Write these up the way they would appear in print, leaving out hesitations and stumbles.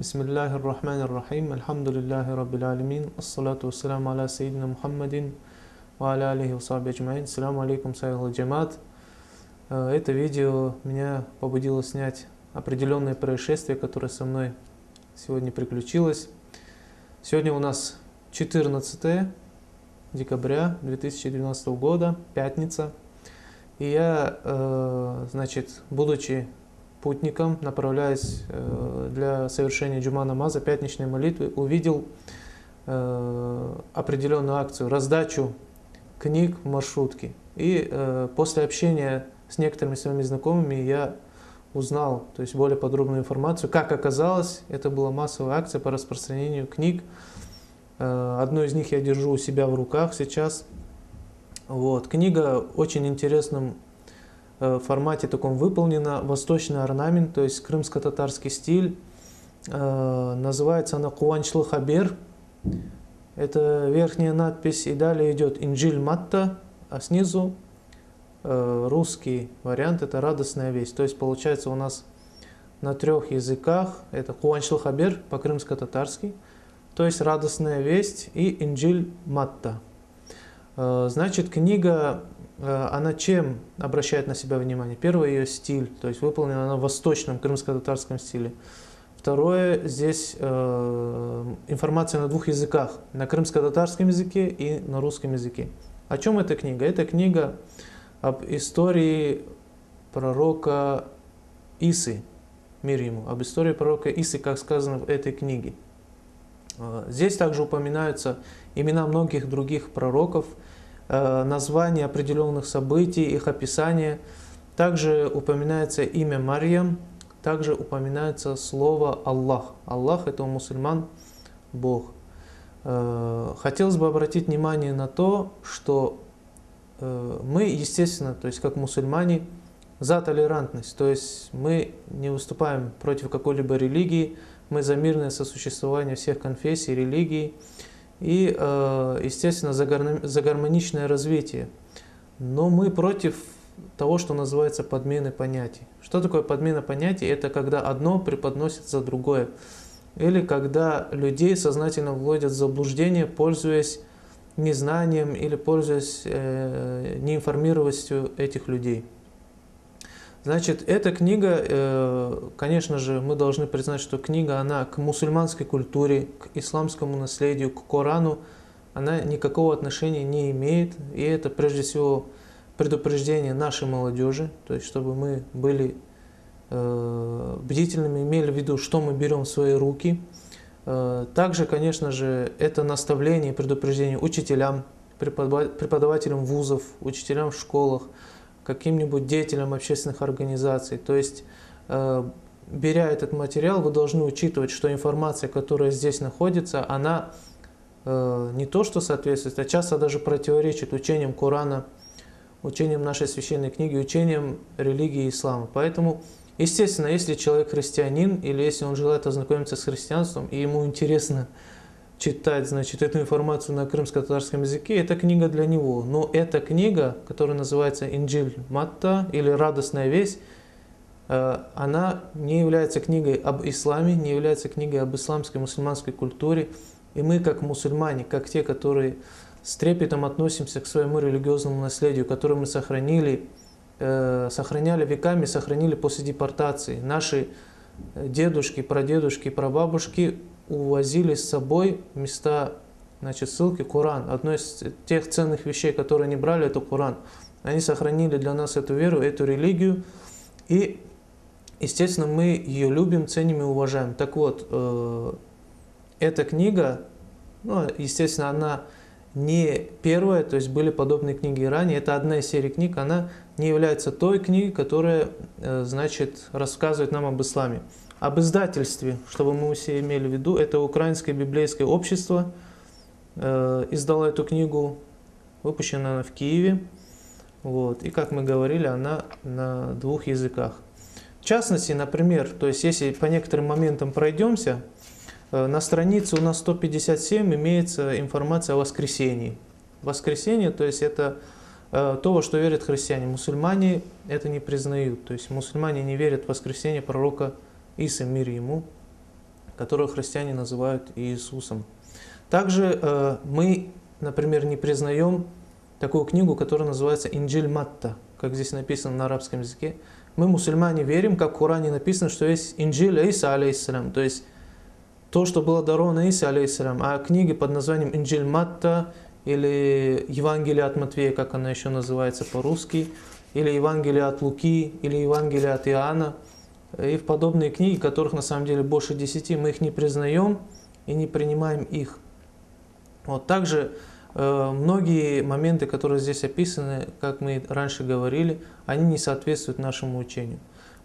Бисмиллахи р-Рахмани р-Рахим. Альхамдулиллахи Раббил Алямин. Ассалату вассаляму аля сайидина Мухаммадин ва аля алихи ва сахби аджмаин. Ассаляму алейкум, сайгал джамат. Это видео меня побудило снять определенное происшествие, которое со мной сегодня приключилось. Сегодня у нас 14 декабря 2012 года, пятница. И я, будучи путником, направляясь для совершения джума намаза, пятничной молитвы, увидел определенную акцию, раздачу книг в маршрутке. И после общения с некоторыми своими знакомыми я узнал, то есть более подробную информацию. Как оказалось, это была массовая акция по распространению книг. Одну из них я держу у себя в руках сейчас. Вот. Книга в очень интересном формате таком выполнена, восточный орнамент, то есть крымско-татарский стиль. Называется она «Куванчлы хабер». Это верхняя надпись, и далее идет «Инджиль матта», а снизу русский вариант, это «Радостная весть». То есть получается у нас на 3 языках, это «Куванчлы хабер» по-крымско-татарски, то есть «Радостная весть» и «Инджиль матта». Значит, книга, она чем обращает на себя внимание? Первое, ее стиль, то есть выполнена она в восточном крымско-татарском стиле. Второе, здесь информация на 2 языках, на крымско-татарском языке и на русском языке. О чем эта книга? Это книга об истории пророка Исы, мир ему, об истории пророка Исы, как сказано в этой книге. Здесь также упоминаются имена многих других пророков, названия определенных событий, их описание. Также упоминается имя Марьям, также упоминается слово Аллах. Аллах — это у мусульман Бог. Хотелось бы обратить внимание на то, что мы, естественно, то есть как мусульмане, за толерантность, то есть мы не выступаем против какой-либо религии, мы за мирное сосуществование всех конфессий, религий и, естественно, за гармоничное развитие. Но мы против того, что называется подменой понятий. Что такое подмена понятий? Это когда одно преподносится за другое. Или когда людей сознательно вводят в заблуждение, пользуясь незнанием или пользуясь неинформированностью этих людей. Значит, эта книга, конечно же, мы должны признать, что книга, она к мусульманской культуре, к исламскому наследию, к Корану, она никакого отношения не имеет. И это, прежде всего, предупреждение нашей молодежи, то есть, чтобы мы были бдительными, имели в виду, что мы берем в свои руки. Также, конечно же, это наставление, предупреждение учителям, преподавателям вузов, учителям в школах, каким-нибудь деятелям общественных организаций. То есть, беря этот материал, вы должны учитывать, что информация, которая здесь находится, она не то что соответствует, а часто даже противоречит учениям Корана, учениям нашей священной книги, учениям религии ислама. Поэтому, естественно, если человек христианин, или если он желает ознакомиться с христианством, и ему интересно читать, значит, эту информацию на крымско-татарском языке, это книга для него. Но эта книга, которая называется «Инджиль матта» или «Радостная весть», она не является книгой об исламе, не является книгой об исламской мусульманской культуре. И мы, как мусульмане, как те, которые с трепетом относимся к своему религиозному наследию, которое мы сохраняли веками, сохранили после депортации. Наши дедушки, прадедушки, прабабушки увозили с собой места, значит, ссылки Коран. Одно из тех ценных вещей, которые они брали, это Коран. Они сохранили для нас эту веру, эту религию. И, естественно, мы ее любим, ценим и уважаем. Так вот, эта книга, ну, естественно, она не первая, то есть были подобные книги и ранее. Это одна из серий книг, она не является той книгой, которая, значит, рассказывает нам об исламе. Об издательстве, чтобы мы все имели в виду, это Украинское библейское общество издало эту книгу, выпущена она в Киеве. Вот. И, как мы говорили, она на 2 языках. В частности, например, то есть если по некоторым моментам пройдемся, на странице у нас 157 имеется информация о воскресении. Воскресенье, то есть это то, во что верят христиане. Мусульмане это не признают. То есть мусульмане не верят в воскресение пророка Исы, мир ему, которого христиане называют Иисусом. Также мы, например, не признаем такую книгу, которая называется Инджиль Матта, как здесь написано на арабском языке. Мы, мусульмане, верим, как в Коране написано, что есть Инджиль Иса, алейхиссалям, то есть то, что было даровано Иса, алейхиссалям. А книги под названием Инджиль Матта или Евангелие от Матвея, как она еще называется по-русски, или Евангелие от Луки, или Евангелие от Иоанна, и в подобные книги, которых на самом деле больше 10, мы их не признаем и не принимаем их. Вот также многие моменты, которые здесь описаны, как мы раньше говорили, они не соответствуют нашему учению.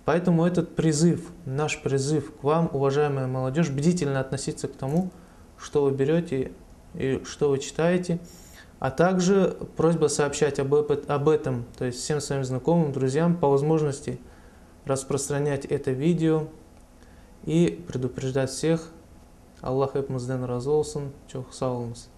Поэтому этот призыв, наш призыв к вам, уважаемая молодежь, бдительно относиться к тому, что вы берете и что вы читаете, а также просьба сообщать об этом, то есть всем своим знакомым, друзьям, по возможности распространять это видео и предупреждать всех. Аллах эпмізден разы болсын, çok sağ olunuz.